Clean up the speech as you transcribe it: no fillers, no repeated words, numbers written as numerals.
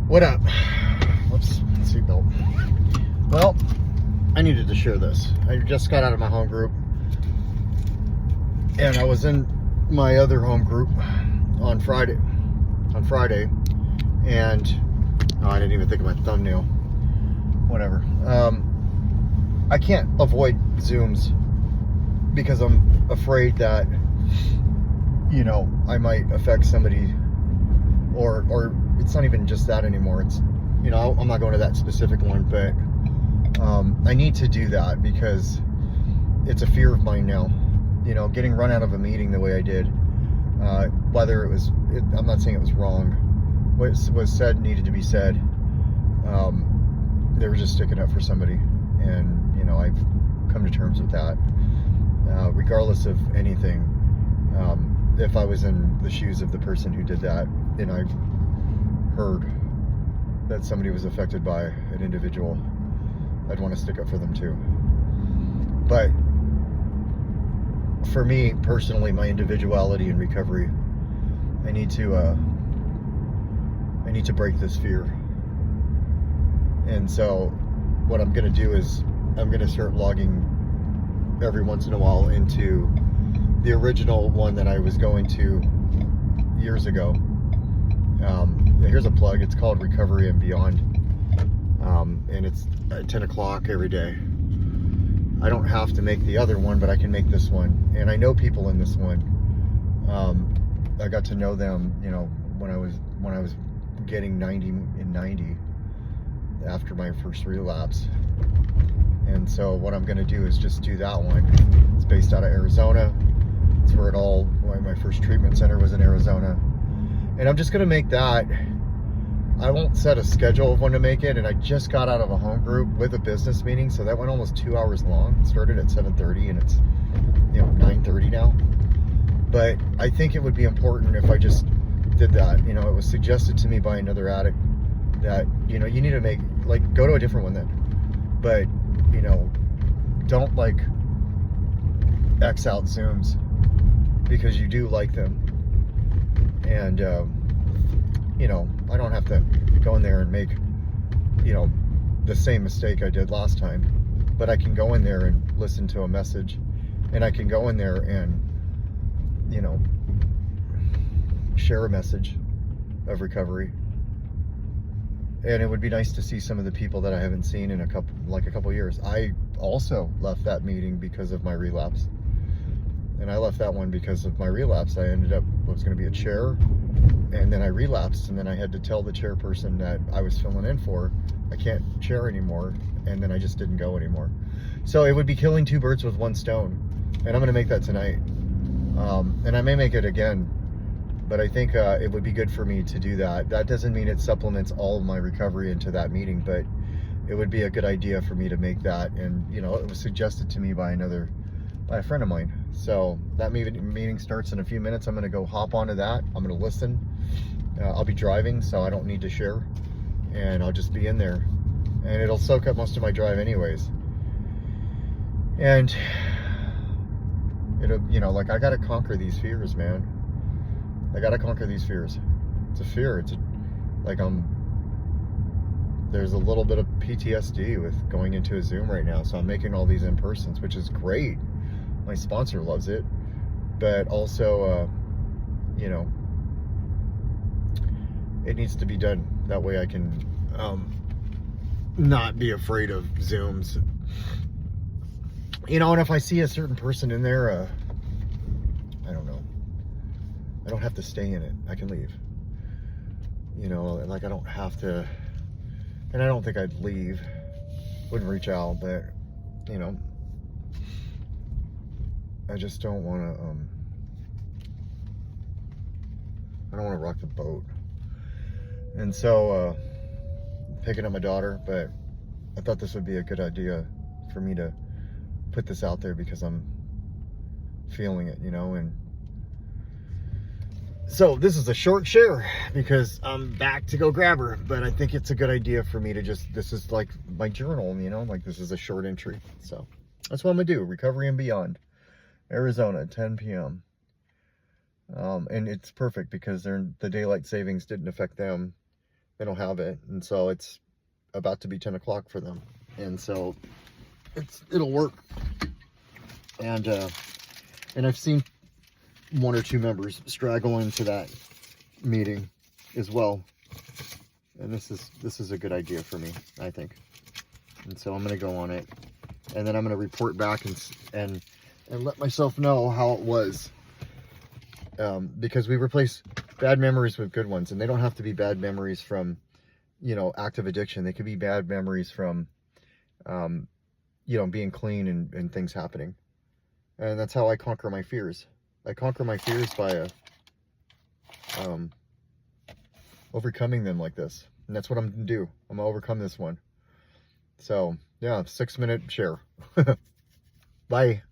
What up? Whoops, seatbelt. Well, I needed to share this. I just got out of my home group, and I was in my other home group on Friday. And I didn't even think of my thumbnail. Whatever. I can't avoid Zooms because I'm afraid that, you know, I might affect somebody, or it's not even just that anymore. It's, you know, I'm not going to that specific one, but I need to do that because it's a fear of mine now. You know, getting run out of a meeting the way I did, whether I'm not saying it was wrong. What was said needed to be said. They were just sticking up for somebody, and you know, I've come to terms with that. Regardless of anything, if I was in the shoes of the person who did that, and I heard that somebody was affected by an individual, I'd want to stick up for them too. But for me personally, my individuality in recovery, I need to break this fear. And so what I'm going to do is I'm going to start logging every once in a while into the original one that I was going to years ago. Here's a plug. It's called Recovery and Beyond. And it's at 10 o'clock every day. I don't have to make the other one, but I can make this one. And I know people in this one. I got to know them, you know, when I was getting 90 in 90 after my first relapse. And so what I'm going to do is just do that one. It's based out of Arizona. It's where my first treatment center was in Arizona. And I'm just going to make that. I won't set a schedule of when to make it. And I just got out of a home group with a business meeting. So that went almost 2 hours long. It started at 7:30 and it's, you know, 9:30 now. But I think it would be important if I just did that. You know, it was suggested to me by another addict that, you know, you need to go to a different one then. But, you know, don't X out Zooms because you do like them. And, you know, I don't have to go in there and make, you know, the same mistake I did last time. But I can go in there and listen to a message. And I can go in there and, you know, share a message of recovery. And it would be nice to see some of the people that I haven't seen in a couple years. I also left that meeting because of my relapse. And I left that one because of my relapse. I ended up, it was going to be a chair, and then I relapsed, and then I had to tell the chairperson that I was filling in for, I can't chair anymore, and then I just didn't go anymore. So it would be killing two birds with one stone, and I'm going to make that tonight. And I may make it again, but I think it would be good for me to do that. That doesn't mean it supplements all of my recovery into that meeting, but it would be a good idea for me to make that. And, you know, it was suggested to me by a friend of mine. So that meeting starts in a few minutes. I'm going to go hop onto that. I'm going to listen. I'll be driving, so I don't need to share. And I'll just be in there. And it'll soak up most of my drive anyways. And, it'll, you know, like, I got to conquer these fears, man. I got to conquer these fears. It's a fear. There's a little bit of PTSD with going into a Zoom right now. So I'm making all these in-persons, which is great. My sponsor loves it, but also, you know, it needs to be done. That way I can not be afraid of Zooms. You know, and if I see a certain person in there, I don't know. I don't have to stay in it. I can leave. You know, like, I don't have to, and I don't think I'd leave. Wouldn't reach out, but, you know, I just don't want to, I don't want to rock the boat. And so, picking up my daughter, but I thought this would be a good idea for me to put this out there because I'm feeling it, you know. And so this is a short share because I'm back to go grab her, but I think it's a good idea for me to this is like my journal, you know, like, this is a short entry. So that's what I'm gonna do. Recovery and Beyond, Arizona, 10 p.m. And it's perfect because the daylight savings didn't affect them. They don't have it. And so it's about to be 10 o'clock for them. And so it'll work. And I've seen one or two members straggle into that meeting as well. And this is a good idea for me, I think. And so I'm going to go on it, and then I'm going to report back and let myself know how it was. Because we replace bad memories with good ones, and they don't have to be bad memories from, you know, active addiction. They could be bad memories from, you know, being clean and things happening. And that's how I conquer my fears. I conquer my fears by overcoming them like this. And that's what I'm gonna do. I'm gonna overcome this one. So yeah, 6-minute share. Bye.